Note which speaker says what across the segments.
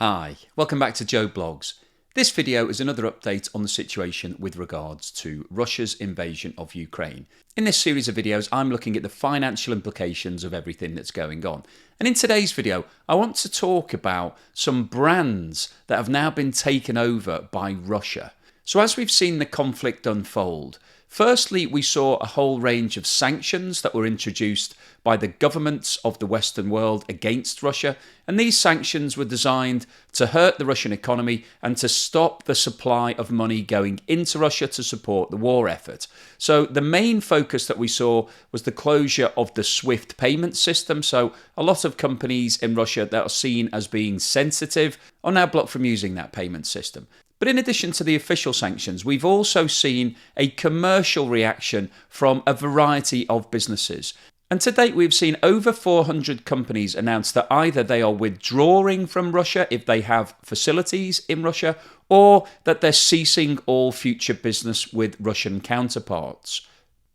Speaker 1: Hi, welcome back to Joe Blogs. This video is another update on the situation with regards to Russia's invasion of Ukraine. In this series of videos, I'm looking at the financial implications of everything that's going on. And in today's video, I want to talk about some brands that have now been taken over by Russia. So as we've seen the conflict unfold, firstly, we saw a whole range of sanctions that were introduced by the governments of the Western world against Russia, and these sanctions were designed to hurt the Russian economy and to stop the supply of money going into Russia to support the war effort. So the main focus that we saw was the closure of the SWIFT payment system. So a lot of companies in Russia that are seen as being sensitive are now blocked from using that payment system. But in addition to the official sanctions, we've also seen a commercial reaction from a variety of businesses. And to date, we've seen over 400 companies announce that either they are withdrawing from Russia if they have facilities in Russia, or that they're ceasing all future business with Russian counterparts.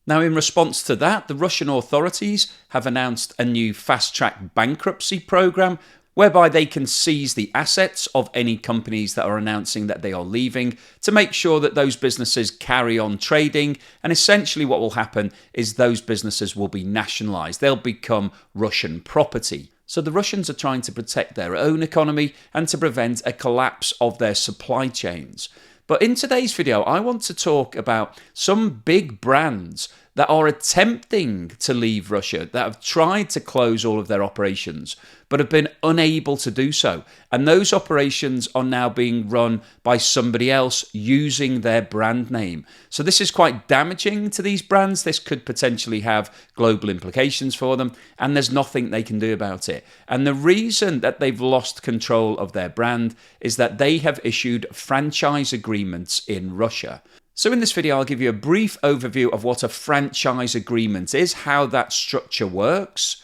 Speaker 1: Now, in response to that, the Russian authorities have announced a new fast-track bankruptcy program whereby they can seize the assets of any companies that are announcing that they are leaving to make sure that those businesses carry on trading. And essentially what will happen is those businesses will be nationalized. They'll become Russian property. So the Russians are trying to protect their own economy and to prevent a collapse of their supply chains. But in today's video, I want to talk about some big brands that are attempting to leave Russia, that have tried to close all of their operations, but have been unable to do so. And those operations are now being run by somebody else using their brand name. So this is quite damaging to these brands. This could potentially have global implications for them, and there's nothing they can do about it. And the reason that they've lost control of their brand is that they have issued franchise agreements in Russia. So in this video, I'll give you a brief overview of what a franchise agreement is, how that structure works.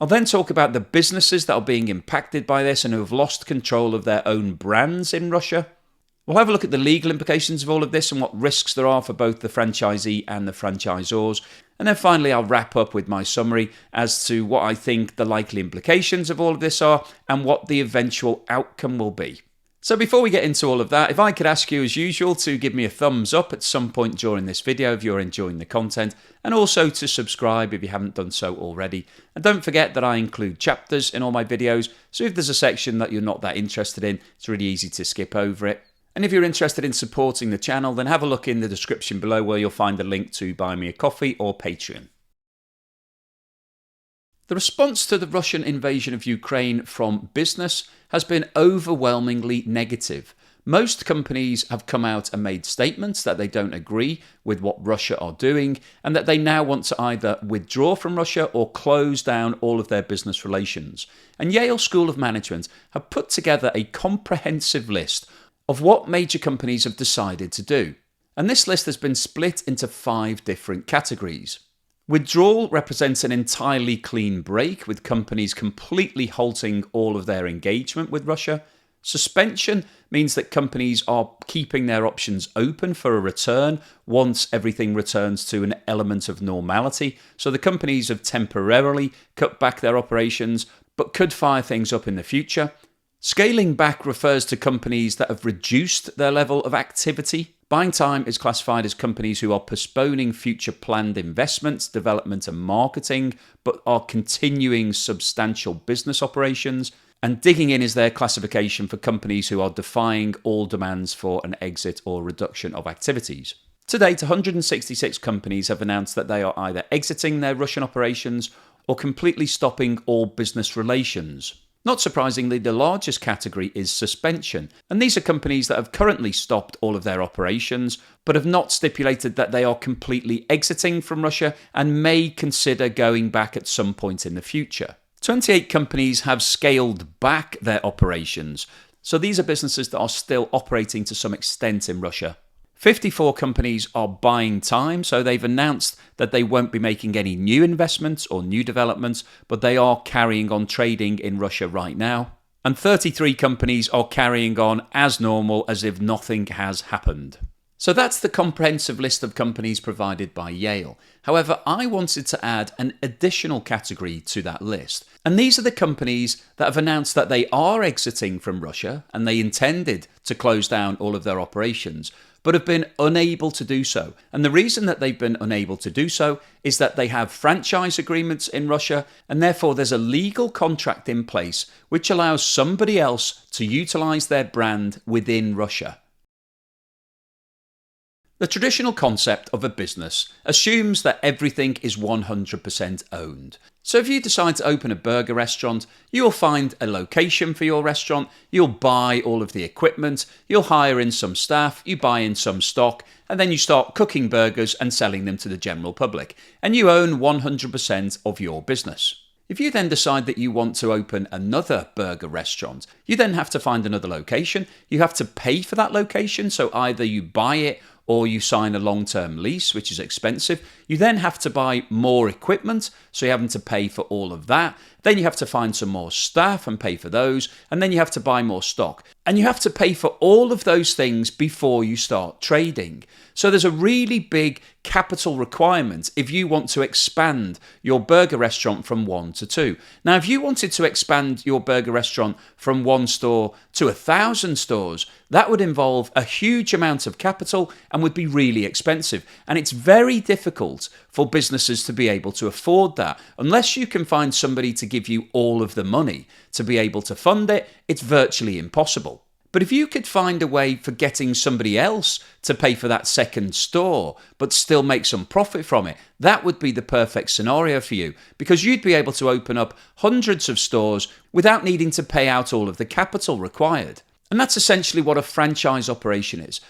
Speaker 1: I'll then talk about the businesses that are being impacted by this and who have lost control of their own brands in Russia. We'll have a look at the legal implications of all of this and what risks there are for both the franchisee and the franchisors. And then finally, I'll wrap up with my summary as to what I think the likely implications of all of this are and what the eventual outcome will be. So before we get into all of that, if I could ask you as usual to give me a thumbs up at some point during this video if you're enjoying the content, and also to subscribe if you haven't done so already. And don't forget that I include chapters in all my videos, so if there's a section that you're not that interested in, it's really easy to skip over it. And if you're interested in supporting the channel, then have a look in the description below where you'll find a link to buy me a coffee or Patreon. The response to the Russian invasion of Ukraine from business has been overwhelmingly negative. Most companies have come out and made statements that they don't agree with what Russia are doing and that they now want to either withdraw from Russia or close down all of their business relations. And Yale School of Management have put together a comprehensive list of what major companies have decided to do. And this list has been split into 5 different categories. Withdrawal represents an entirely clean break, with companies completely halting all of their engagement with Russia. Suspension means that companies are keeping their options open for a return once everything returns to an element of normality. So the companies have temporarily cut back their operations, but could fire things up in the future. Scaling back refers to companies that have reduced their level of activity. Buying time is classified as companies who are postponing future planned investments, development and marketing, but are continuing substantial business operations. And digging in is their classification for companies who are defying all demands for an exit or reduction of activities. To date, 166 companies have announced that they are either exiting their Russian operations or completely stopping all business relations. Not surprisingly, the largest category is suspension, and these are companies that have currently stopped all of their operations, but have not stipulated that they are completely exiting from Russia and may consider going back at some point in the future. 28 companies have scaled back their operations, so these are businesses that are still operating to some extent in Russia. 54 companies are buying time, so they've announced that they won't be making any new investments or new developments, but they are carrying on trading in Russia right now. And 33 companies are carrying on as normal, as if nothing has happened. So that's the comprehensive list of companies provided by Yale. However, I wanted to add an additional category to that list. And these are the companies that have announced that they are exiting from Russia and they intended to close down all of their operations, but have been unable to do so. And the reason that they've been unable to do so is that they have franchise agreements in Russia, and therefore there's a legal contract in place which allows somebody else to utilize their brand within Russia. The traditional concept of a business assumes that everything is 100% owned. So if you decide to open a burger restaurant, you'll find a location for your restaurant, you'll buy all of the equipment, you'll hire in some staff, you buy in some stock, and then you start cooking burgers and selling them to the general public. And you own 100% of your business. If you then decide that you want to open another burger restaurant, you then have to find another location. You have to pay for that location, so either you buy it or you sign a long-term lease, which is expensive. You then have to buy more equipment, so you're having to pay for all of that. Then you have to find some more staff and pay for those, and then you have to buy more stock. And you have to pay for all of those things before you start trading. So there's a really big capital requirement if you want to expand your burger restaurant from 1 to 2. Now, if you wanted to expand your burger restaurant from 1 store to 1,000 stores, that would involve a huge amount of capital and would be really expensive. And it's very difficult for businesses to be able to afford that. Unless you can find somebody to give you all of the money to be able to fund it, it's virtually impossible. But if you could find a way for getting somebody else to pay for that second store, but still make some profit from it, that would be the perfect scenario for you, because you'd be able to open up hundreds of stores without needing to pay out all of the capital required. And that's essentially what a franchise operation is.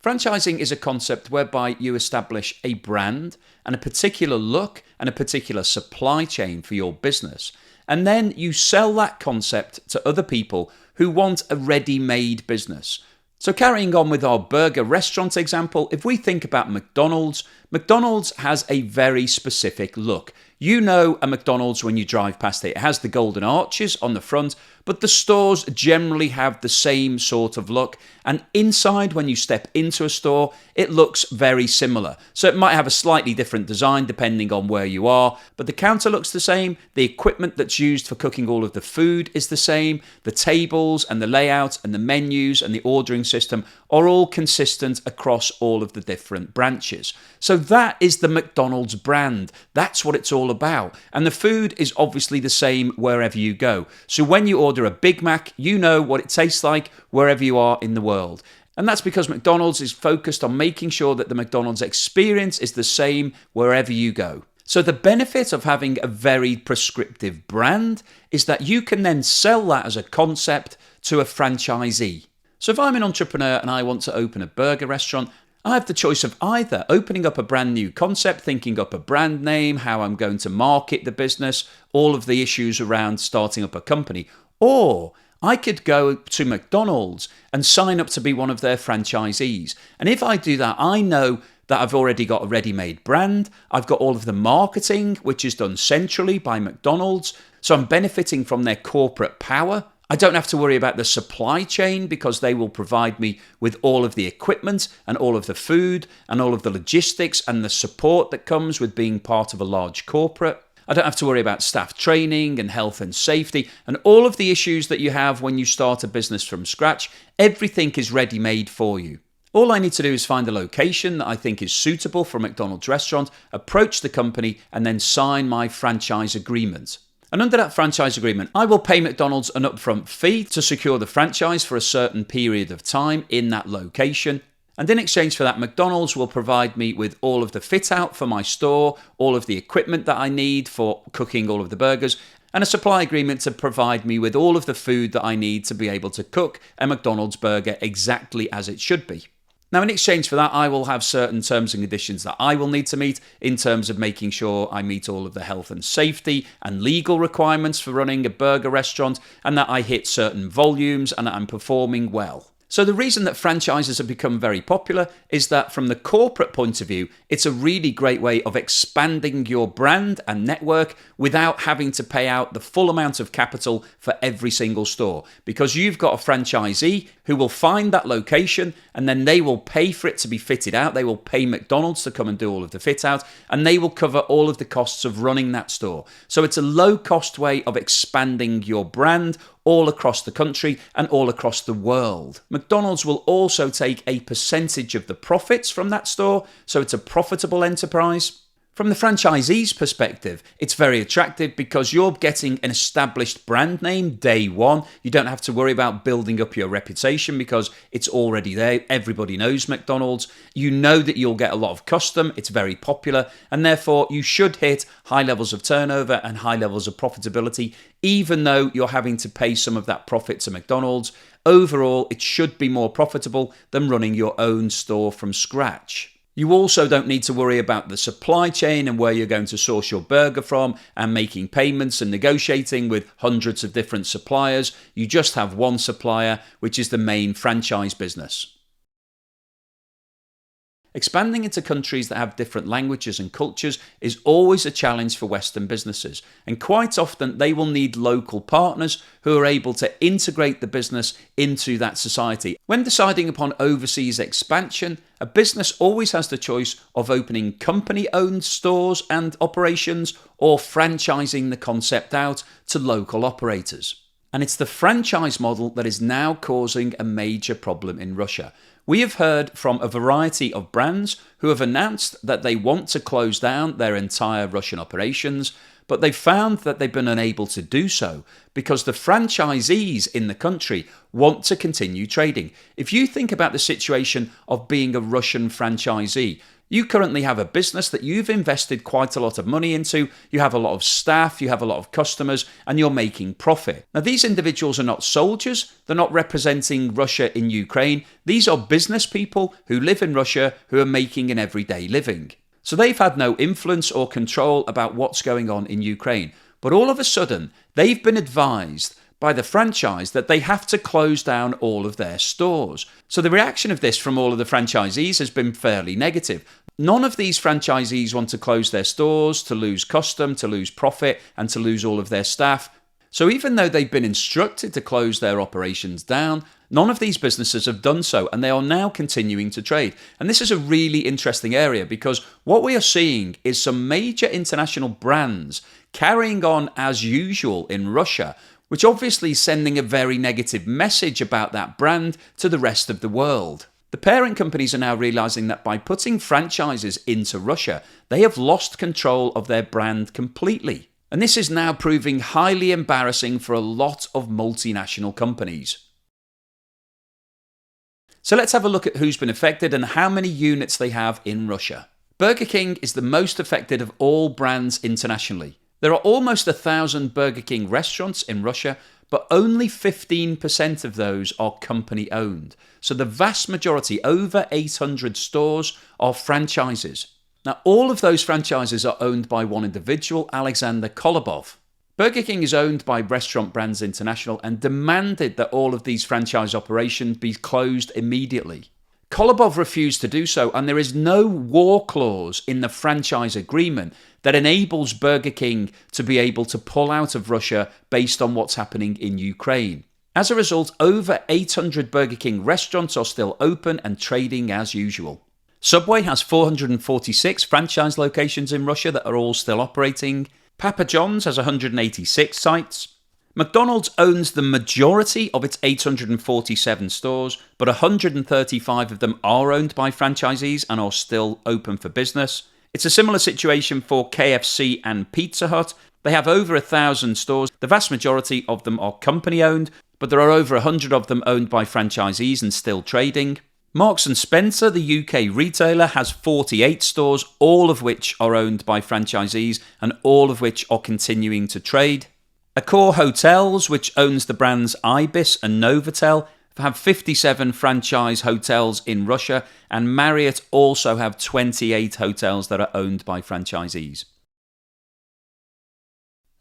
Speaker 1: Franchising is a concept whereby you establish a brand and a particular look and a particular supply chain for your business. And then you sell that concept to other people who want a ready-made business. So carrying on with our burger restaurant example, if we think about McDonald's, McDonald's has a very specific look. You know a McDonald's when you drive past it. It has the golden arches on the front, but the stores generally have the same sort of look. And inside, when you step into a store, it looks very similar. So it might have a slightly different design depending on where you are, but the counter looks the same. The equipment that's used for cooking all of the food is the same. The tables and the layout and the menus and the ordering system are all consistent across all of the different branches. So that is the McDonald's brand. That's what it's all about. And the food is obviously the same wherever you go. So when you order a Big Mac, you know what it tastes like wherever you are in the world. And that's because McDonald's is focused on making sure that the McDonald's experience is the same wherever you go. So the benefit of having a very prescriptive brand is that you can then sell that as a concept to a franchisee. So if I'm an entrepreneur and I want to open a burger restaurant, I have the choice of either opening up a brand new concept, thinking up a brand name, how I'm going to market the business, all of the issues around starting up a company, or I could go to McDonald's and sign up to be one of their franchisees. And if I do that, I know that I've already got a ready-made brand. I've got all of the marketing, which is done centrally by McDonald's. So I'm benefiting from their corporate power. I don't have to worry about the supply chain because they will provide me with all of the equipment and all of the food and all of the logistics and the support that comes with being part of a large corporate. I don't have to worry about staff training and health and safety and all of the issues that you have when you start a business from scratch. Everything is ready-made for you. All I need to do is find a location that I think is suitable for a McDonald's restaurant, approach the company, and then sign my franchise agreement. And under that franchise agreement, I will pay McDonald's an upfront fee to secure the franchise for a certain period of time in that location. And in exchange for that, McDonald's will provide me with all of the fit out for my store, all of the equipment that I need for cooking all of the burgers, and a supply agreement to provide me with all of the food that I need to be able to cook a McDonald's burger exactly as it should be. Now, in exchange for that, I will have certain terms and conditions that I will need to meet in terms of making sure I meet all of the health and safety and legal requirements for running a burger restaurant and that I hit certain volumes and that I'm performing well. So the reason that franchises have become very popular is that from the corporate point of view, it's a really great way of expanding your brand and network without having to pay out the full amount of capital for every single store. Because you've got a franchisee who will find that location and then they will pay for it to be fitted out. They will pay McDonald's to come and do all of the fit out, and they will cover all of the costs of running that store. So it's a low cost way of expanding your brand all across the country and all across the world. McDonald's will also take a percentage of the profits from that store, so it's a profitable enterprise. From the franchisee's perspective, it's very attractive because you're getting an established brand name day one. You don't have to worry about building up your reputation because it's already there. Everybody knows McDonald's. You know that you'll get a lot of custom. It's very popular, and therefore you should hit high levels of turnover and high levels of profitability, even though you're having to pay some of that profit to McDonald's. Overall, it should be more profitable than running your own store from scratch. You also don't need to worry about the supply chain and where you're going to source your burger from and making payments and negotiating with hundreds of different suppliers. You just have one supplier, which is the main franchise business. Expanding into countries that have different languages and cultures is always a challenge for Western businesses, and quite often they will need local partners who are able to integrate the business into that society. When deciding upon overseas expansion, a business always has the choice of opening company-owned stores and operations or franchising the concept out to local operators. And it's the franchise model that is now causing a major problem in Russia. We have heard from a variety of brands who have announced that they want to close down their entire Russian operations, but they've found that they've been unable to do so because the franchisees in the country want to continue trading. If you think about the situation of being a Russian franchisee, you currently have a business that you've invested quite a lot of money into, you have a lot of staff, you have a lot of customers, and you're making profit. Now, these individuals are not soldiers, they're not representing Russia in Ukraine. These are business people who live in Russia who are making an everyday living. So they've had no influence or control about what's going on in Ukraine. But all of a sudden, they've been advised by the franchise that they have to close down all of their stores. So the reaction of this from all of the franchisees has been fairly negative. None of these franchisees want to close their stores, to lose custom, to lose profit, and to lose all of their staff. So even though they've been instructed to close their operations down, none of these businesses have done so, and they are now continuing to trade. And this is a really interesting area because what we are seeing is some major international brands carrying on as usual in Russia, which obviously is sending a very negative message about that brand to the rest of the world. The parent companies are now realizing that by putting franchises into Russia, they have lost control of their brand completely. And this is now proving highly embarrassing for a lot of multinational companies. So let's have a look at who's been affected and how many units they have in Russia. Burger King is the most affected of all brands internationally. There are almost 1,000 Burger King restaurants in Russia, but only 15% of those are company owned. So the vast majority, over 800 stores, are franchises. Now, all of those franchises are owned by one individual, Alexander Kolobov. Burger King is owned by Restaurant Brands International and demanded that all of these franchise operations be closed immediately. Kolobov refused to do so, and there is no war clause in the franchise agreement that enables Burger King to be able to pull out of Russia based on what's happening in Ukraine. As a result, over 800 Burger King restaurants are still open and trading as usual. Subway has 446 franchise locations in Russia that are all still operating. Papa John's has 186 sites. McDonald's owns the majority of its 847 stores, but 135 of them are owned by franchisees and are still open for business. It's a similar situation for KFC and Pizza Hut. They have over 1,000 stores. The vast majority of them are company owned, but there are over 100 of them owned by franchisees and still trading. Marks Spencer, the UK retailer, has 48 stores, all of which are owned by franchisees and all of which are continuing to trade. Accor Hotels, which owns the brands Ibis and Novotel, have 57 franchise hotels in Russia, and Marriott also have 28 hotels that are owned by franchisees.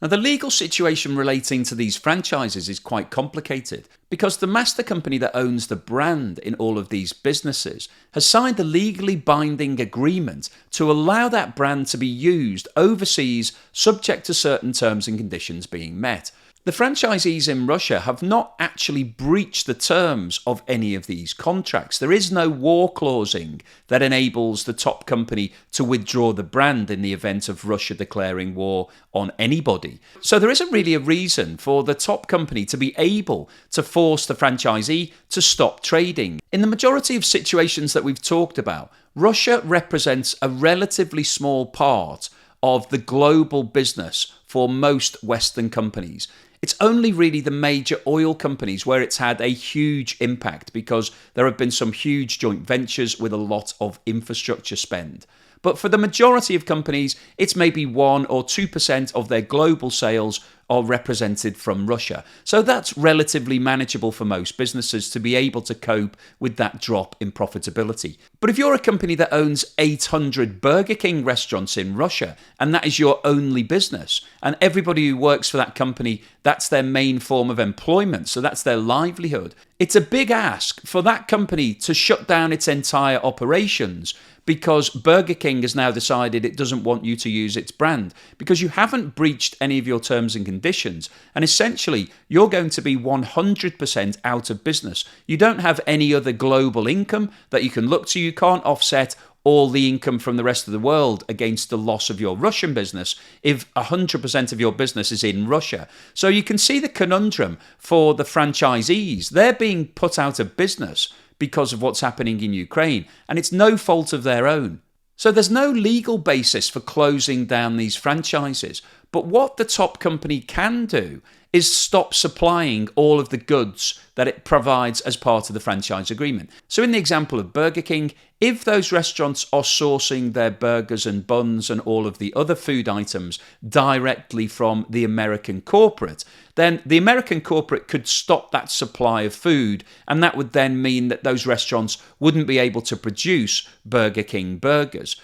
Speaker 1: Now, the legal situation relating to these franchises is quite complicated because the master company that owns the brand in all of these businesses has signed a legally binding agreement to allow that brand to be used overseas subject to certain terms and conditions being met. The franchisees in Russia have not actually breached the terms of any of these contracts. There is no war clausing that enables the top company to withdraw the brand in the event of Russia declaring war on anybody. So there isn't really a reason for the top company to be able to force the franchisee to stop trading. In the majority of situations that we've talked about, Russia represents a relatively small part of the global business for most Western companies. It's only really the major oil companies where it's had a huge impact because there have been some huge joint ventures with a lot of infrastructure spend. But for the majority of companies, it's maybe 1 or 2% of their global sales are represented from Russia. So that's relatively manageable for most businesses to be able to cope with that drop in profitability. But if you're a company that owns 800 Burger King restaurants in Russia, and that is your only business, and everybody who works for that company, that's their main form of employment, so that's their livelihood, it's a big ask for that company to shut down its entire operations because Burger King has now decided it doesn't want you to use its brand because you haven't breached any of your terms and conditions. And essentially, you're going to be 100% out of business. You don't have any other global income that you can look to. You can't offset all the income from the rest of the world against the loss of your Russian business if 100% of your business is in Russia. So you can see the conundrum for the franchisees. They're being put out of business because of what's happening in Ukraine, and it's no fault of their own. So there's no legal basis for closing down these franchises. But what the top company can do is stop supplying all of the goods that it provides as part of the franchise agreement. So in the example of Burger King, if those restaurants are sourcing their burgers and buns and all of the other food items directly from the American corporate, then the American corporate could stop that supply of food, and that would then mean that those restaurants wouldn't be able to produce Burger King burgers.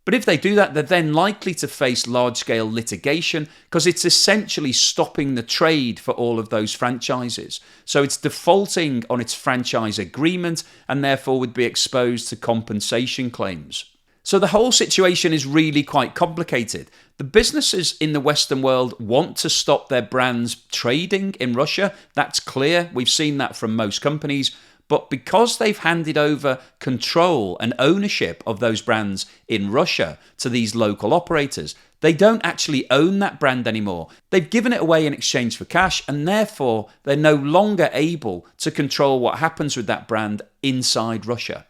Speaker 1: But if they do that, they're then likely to face large-scale litigation because it's essentially stopping the trade for all of those franchises. So it's defaulting on its franchise agreement and therefore would be exposed to compensation claims. So the whole situation is really quite complicated. The businesses in the Western world want to stop their brands trading in Russia. That's clear. We've seen that from most companies. But because they've handed over control and ownership of those brands in Russia to these local operators, they don't actually own that brand anymore. They've given it away in exchange for cash, and therefore they're no longer able to control what happens with that brand inside Russia.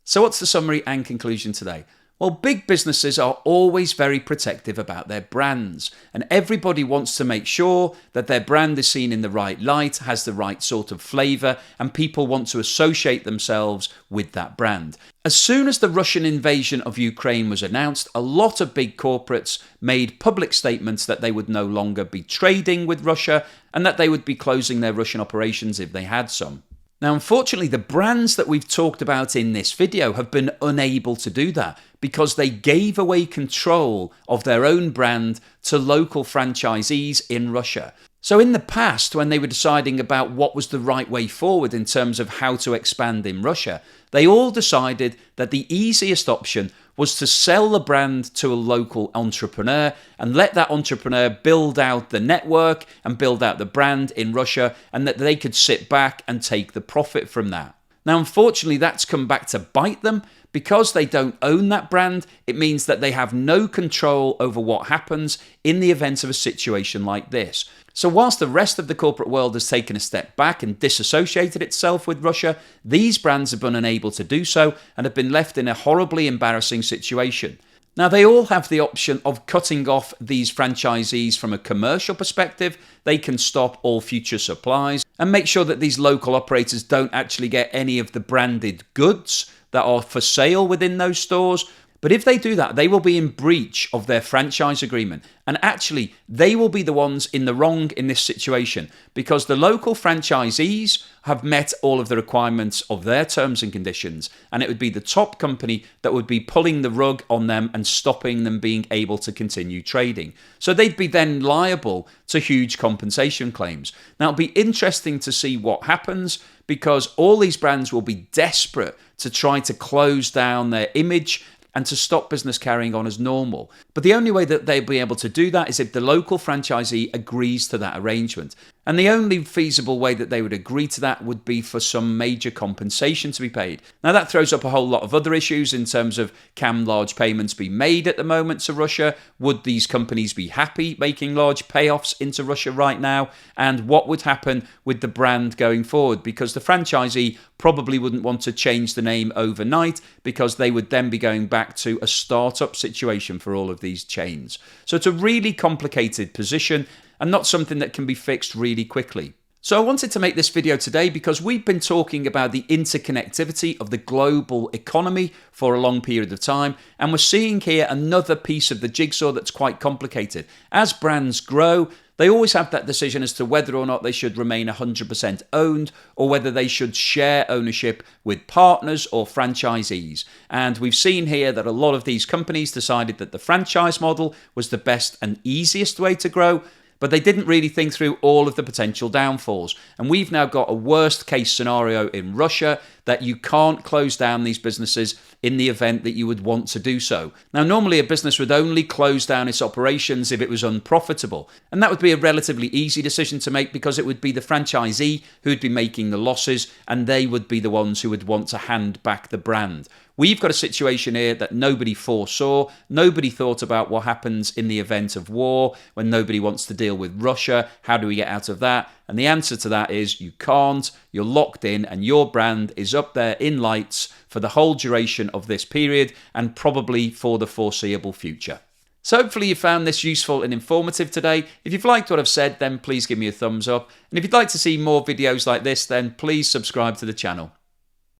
Speaker 1: So what's the summary and conclusion today? Well, big businesses are always very protective about their brands, and everybody wants to make sure that their brand is seen in the right light, has the right sort of flavour, and people want to associate themselves with that brand. As soon as the Russian invasion of Ukraine was announced, a lot of big corporates made public statements that they would no longer be trading with Russia and that they would be closing their Russian operations if they had some. Now, unfortunately, the brands that we've talked about in this video have been unable to do that because they gave away control of their own brand to local franchisees in Russia. So in the past, when they were deciding about what was the right way forward in terms of how to expand in Russia, they all decided that the easiest option was to sell the brand to a local entrepreneur and let that entrepreneur build out the network and build out the brand in Russia, and that they could sit back and take the profit from that. Now, unfortunately, that's come back to bite them. Because they don't own that brand, it means that they have no control over what happens in the event of a situation like this. So whilst the rest of the corporate world has taken a step back and disassociated itself with Russia, these brands have been unable to do so and have been left in a horribly embarrassing situation. Now, they all have the option of cutting off these franchisees from a commercial perspective. They can stop all future supplies and make sure that these local operators don't actually get any of the branded goods that are for sale within those stores. But if they do that, they will be in breach of their franchise agreement. And actually, they will be the ones in the wrong in this situation, because the local franchisees have met all of the requirements of their terms and conditions. And it would be the top company that would be pulling the rug on them and stopping them being able to continue trading. So they'd be then liable to huge compensation claims. Now, it'll be interesting to see what happens, because all these brands will be desperate to try to close down their image and to stop business carrying on as normal. But the only way that they'll be able to do that is if the local franchisee agrees to that arrangement. And the only feasible way that they would agree to that would be for some major compensation to be paid. Now, that throws up a whole lot of other issues in terms of, can large payments be made at the moment to Russia? Would these companies be happy making large payoffs into Russia right now? And what would happen with the brand going forward? Because the franchisee probably wouldn't want to change the name overnight, because they would then be going back to a startup situation for all of these chains. So it's a really complicated position and not something that can be fixed really quickly. So I wanted to make this video today because we've been talking about the interconnectivity of the global economy for a long period of time, and we're seeing here another piece of the jigsaw that's quite complicated. As brands grow, they always have that decision as to whether or not they should remain 100% owned, or whether they should share ownership with partners or franchisees. And we've seen here that a lot of these companies decided that the franchise model was the best and easiest way to grow, but they didn't really think through all of the potential downfalls. And we've now got a worst case scenario in Russia that you can't close down these businesses in the event that you would want to do so. Now, normally a business would only close down its operations if it was unprofitable. And that would be a relatively easy decision to make, because it would be the franchisee who'd be making the losses, and they would be the ones who would want to hand back the brand. We've got a situation here that nobody foresaw. Nobody thought about what happens in the event of war, when nobody wants to deal with Russia. How do we get out of that? And the answer to that is you can't. You're locked in, and your brand is up there in lights for the whole duration of this period, and probably for the foreseeable future. So hopefully you found this useful and informative today. If you've liked what I've said, then please give me a thumbs up. And if you'd like to see more videos like this, then please subscribe to the channel.